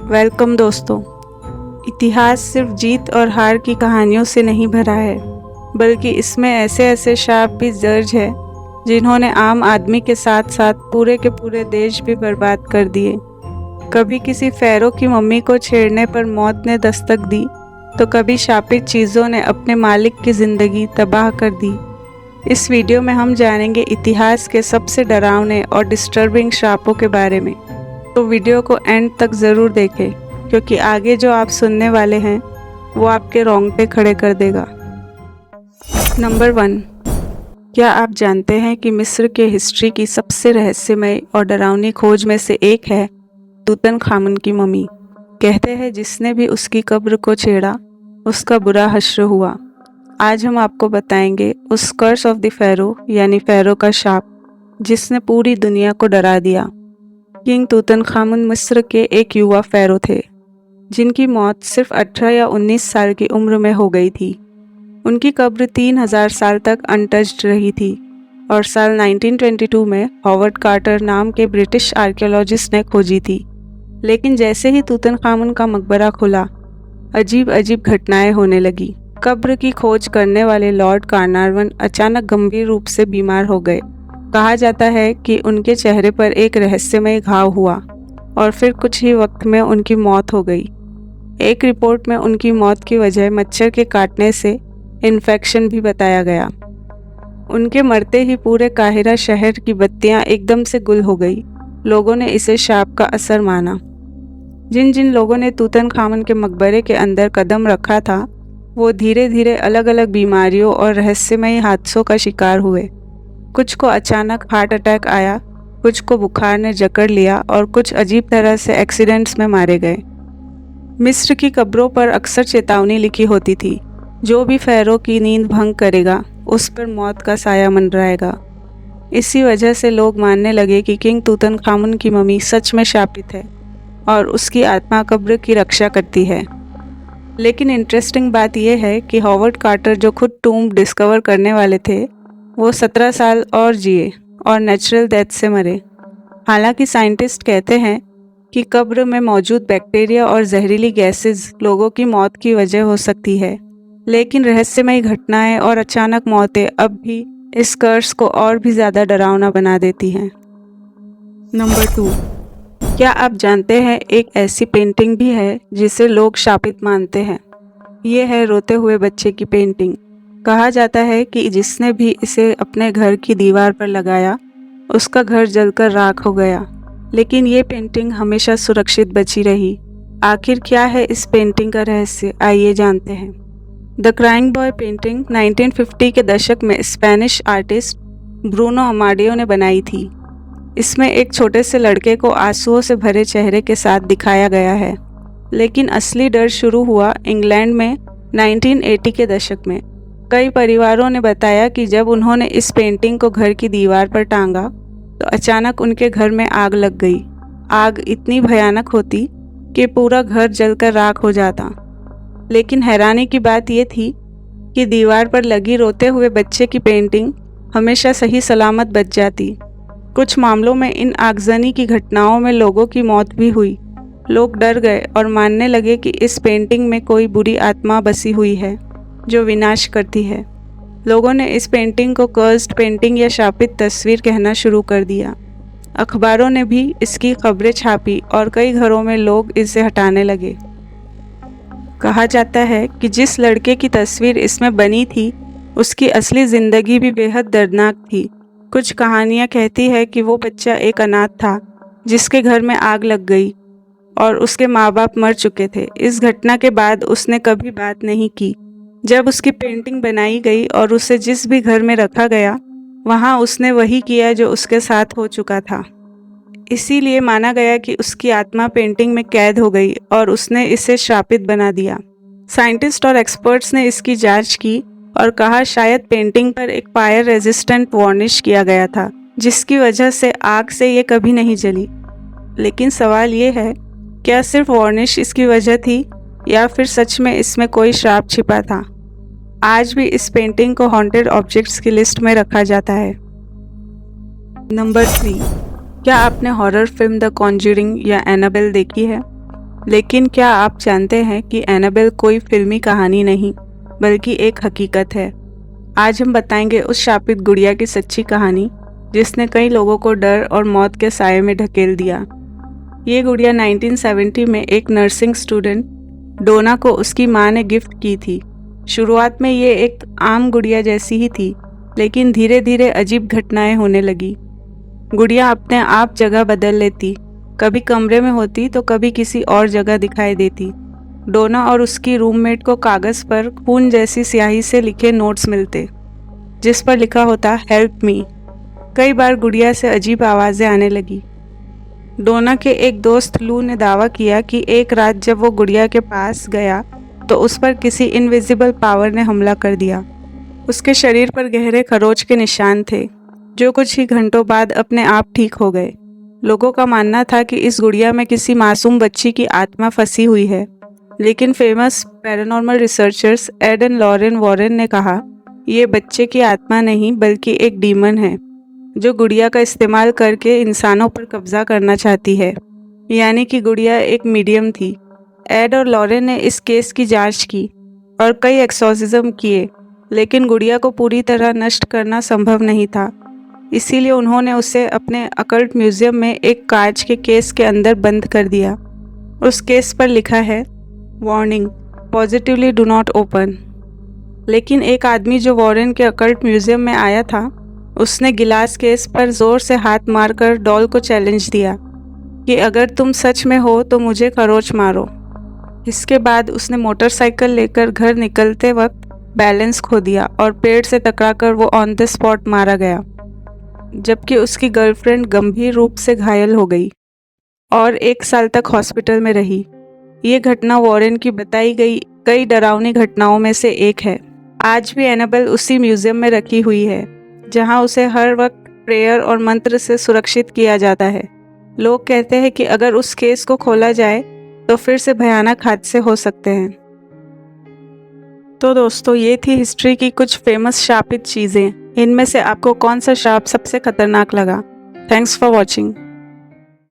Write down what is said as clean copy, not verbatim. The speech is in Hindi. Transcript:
वेलकम दोस्तों। इतिहास सिर्फ जीत और हार की कहानियों से नहीं भरा है, बल्कि इसमें ऐसे ऐसे शाप भी दर्ज है जिन्होंने आम आदमी के साथ साथ पूरे के पूरे देश भी बर्बाद कर दिए। कभी किसी फ़ैरो की मम्मी को छेड़ने पर मौत ने दस्तक दी, तो कभी शापित चीज़ों ने अपने मालिक की ज़िंदगी तबाह कर दी। इस वीडियो में हम जानेंगे इतिहास के सबसे डरावने और डिस्टर्बिंग शापों के बारे में, तो वीडियो को एंड तक ज़रूर देखें, क्योंकि आगे जो आप सुनने वाले हैं वो आपके रोंगटे खड़े कर देगा। नंबर 1, क्या आप जानते हैं कि मिस्र के हिस्ट्री की सबसे रहस्यमय और डरावनी खोज में से एक है तूतनखामुन की मम्मी। कहते हैं जिसने भी उसकी कब्र को छेड़ा उसका बुरा हश्र हुआ। आज हम आपको बताएंगे उस कर्स ऑफ द फ़ैरो यानी फ़ैरो का शाप जिसने पूरी दुनिया को डरा दिया। किंग तूतनखामुन मिस्र के एक युवा फ़ैरो थे जिनकी मौत सिर्फ 18 या 19 साल की उम्र में हो गई थी। उनकी कब्र 3000 साल तक अनटच्ड रही थी और साल 1922 में हॉवर्ड कार्टर नाम के ब्रिटिश आर्कियोलॉजिस्ट ने खोजी थी। लेकिन जैसे ही तूतनखामुन का मकबरा खुला, अजीब अजीब घटनाएं होने लगी। कब्र की खोज करने वाले लॉर्ड कार्नारवन अचानक गंभीर रूप से बीमार हो गए। कहा जाता है कि उनके चेहरे पर एक रहस्यमय घाव हुआ और फिर कुछ ही वक्त में उनकी मौत हो गई। एक रिपोर्ट में उनकी मौत की वजह मच्छर के काटने से इन्फेक्शन भी बताया गया। उनके मरते ही पूरे काहिरा शहर की बत्तियां एकदम से गुल हो गई। लोगों ने इसे शाप का असर माना। जिन जिन लोगों ने तूतनखामुन के मकबरे के अंदर कदम रखा था, वो धीरे धीरे अलग अलग बीमारियों और रहस्यमय हादसों का शिकार हुए। कुछ को अचानक हार्ट अटैक आया, कुछ को बुखार ने जकड़ लिया और कुछ अजीब तरह से एक्सीडेंट्स में मारे गए। मिस्र की कब्रों पर अक्सर चेतावनी लिखी होती थी, जो भी फ़ैरो की नींद भंग करेगा उस पर मौत का साया मंडराएगा। इसी वजह से लोग मानने लगे कि किंग तूतनखामुन की मम्मी सच में शापित है और उसकी आत्मा कब्र की रक्षा करती है। लेकिन इंटरेस्टिंग बात यह है कि हॉवर्ड कार्टर, जो खुद टूम्ब डिस्कवर करने वाले थे, वो 17 साल और जिए और नेचुरल डेथ से मरे। हालांकि साइंटिस्ट कहते हैं कि कब्र में मौजूद बैक्टीरिया और जहरीली गैसेस लोगों की मौत की वजह हो सकती है, लेकिन रहस्यमय घटनाएं और अचानक मौतें अब भी इस कर्स को और भी ज़्यादा डरावना बना देती हैं। नंबर 2, क्या आप जानते हैं एक ऐसी पेंटिंग भी है जिसे लोग शापित मानते हैं। ये है रोते हुए बच्चे की पेंटिंग। कहा जाता है कि जिसने भी इसे अपने घर की दीवार पर लगाया उसका घर जलकर राख हो गया, लेकिन ये पेंटिंग हमेशा सुरक्षित बची रही। आखिर क्या है इस पेंटिंग का रहस्य, आइए जानते हैं। द क्राइंग बॉय पेंटिंग 1950 के दशक में स्पेनिश आर्टिस्ट ब्रूनो अमाडियो ने बनाई थी। इसमें एक छोटे से लड़के को आंसुओं से भरे चेहरे के साथ दिखाया गया है, लेकिन असली डर शुरू हुआ इंग्लैंड में 1980 के दशक में। कई परिवारों ने बताया कि जब उन्होंने इस पेंटिंग को घर की दीवार पर टांगा तो अचानक उनके घर में आग लग गई। आग इतनी भयानक होती कि पूरा घर जलकर राख हो जाता। लेकिन हैरानी की बात यह थी कि दीवार पर लगी रोते हुए बच्चे की पेंटिंग हमेशा सही सलामत बच जाती। कुछ मामलों में इन आगजनी की घटनाओं में लोगों की मौत भी हुई। लोग डर गए और मानने लगे कि इस पेंटिंग में कोई बुरी आत्मा बसी हुई है जो विनाश करती है। लोगों ने इस पेंटिंग को कर्स्ड पेंटिंग या शापित तस्वीर कहना शुरू कर दिया। अखबारों ने भी इसकी खबरें छापी और कई घरों में लोग इसे हटाने लगे। कहा जाता है कि जिस लड़के की तस्वीर इसमें बनी थी उसकी असली ज़िंदगी भी बेहद दर्दनाक थी। कुछ कहानियाँ कहती है कि वो बच्चा एक अनाथ था जिसके घर में आग लग गई और उसके माँ बाप मर चुके थे। इस घटना के बाद उसने कभी बात नहीं की। जब उसकी पेंटिंग बनाई गई और उसे जिस भी घर में रखा गया, वहाँ उसने वही किया जो उसके साथ हो चुका था। इसीलिए माना गया कि उसकी आत्मा पेंटिंग में कैद हो गई और उसने इसे शापित बना दिया। साइंटिस्ट और एक्सपर्ट्स ने इसकी जांच की और कहा शायद पेंटिंग पर एक फायर रेजिस्टेंट वार्निश किया गया था, जिसकी वजह से आग से ये कभी नहीं जली। लेकिन सवाल ये है, क्या सिर्फ वार्निश इसकी वजह थी या फिर सच में इसमें कोई श्राप छिपा था। आज भी इस पेंटिंग को हॉन्टेड ऑब्जेक्ट्स की लिस्ट में रखा जाता है। नंबर 3, क्या आपने हॉरर फिल्म द कॉन्ज्यूरिंग या एनाबेल देखी है? लेकिन क्या आप जानते हैं कि एनाबेल कोई फिल्मी कहानी नहीं बल्कि एक हकीकत है। आज हम बताएंगे उस शापित गुड़िया की सच्ची कहानी जिसने कई लोगों को डर और मौत के साए में ढकेल दिया। ये गुड़िया 1970 में एक नर्सिंग स्टूडेंट डोना को उसकी माँ ने गिफ्ट की थी। शुरुआत में ये एक आम गुड़िया जैसी ही थी, लेकिन धीरे धीरे अजीब घटनाएं होने लगी। गुड़िया अपने आप जगह बदल लेती, कभी कमरे में होती तो कभी किसी और जगह दिखाई देती। डोना और उसकी रूममेट को कागज़ पर खून जैसी स्याही से लिखे नोट्स मिलते, जिस पर लिखा होता हेल्प मी। कई बार गुड़िया से अजीब आवाज़ें आने लगी। डोना के एक दोस्त लू ने दावा किया कि एक रात जब वो गुड़िया के पास गया तो उस पर किसी इनविजिबल पावर ने हमला कर दिया। उसके शरीर पर गहरे खरोच के निशान थे, जो कुछ ही घंटों बाद अपने आप ठीक हो गए। लोगों का मानना था कि इस गुड़िया में किसी मासूम बच्ची की आत्मा फंसी हुई है, लेकिन famous paranormal researchers Ed and Lorraine Warren ने कहा, ये बच्चे की आत्मा नहीं बल्कि एक डीमन है जो गुड़िया का इस्तेमाल करके इंसानों पर कब्जा करना चाहती है। यानी कि गुड़िया एक मीडियम थी। एड और लॉरेन ने इस केस की जांच की और कई एक्सॉर्सिज्म किए, लेकिन गुड़िया को पूरी तरह नष्ट करना संभव नहीं था। इसीलिए उन्होंने उसे अपने अकल्ट म्यूजियम में एक कांच के केस के अंदर बंद कर दिया। उस केस पर लिखा है, warning, positively do not open. लेकिन एक आदमी जो वॉरेन के अकल्ट म्यूजियम में आया था, उसने गिलास केस पर जोर से हाथ मारकर डॉल को चैलेंज दिया कि अगर तुम सच में हो तो मुझे खरोच मारो। इसके बाद उसने मोटरसाइकिल लेकर घर निकलते वक्त बैलेंस खो दिया और पेड़ से टकराकर वो ऑन द स्पॉट मारा गया, जबकि उसकी गर्लफ्रेंड गंभीर रूप से घायल हो गई और 1 साल तक हॉस्पिटल में रही। ये घटना वॉरेन की बताई गई कई डरावनी घटनाओं में से एक है। आज भी एनाबेल उसी म्यूजियम में रखी हुई है, जहां उसे हर वक्त प्रेयर और मंत्र से सुरक्षित किया जाता है। लोग कहते हैं कि अगर उस केस को खोला जाए तो फिर से भयानक हादसे हो सकते हैं। तो दोस्तों, ये थी हिस्ट्री की कुछ फेमस शापित चीज़ें। इनमें से आपको कौन सा शाप सबसे खतरनाक लगा? Thanks for watching.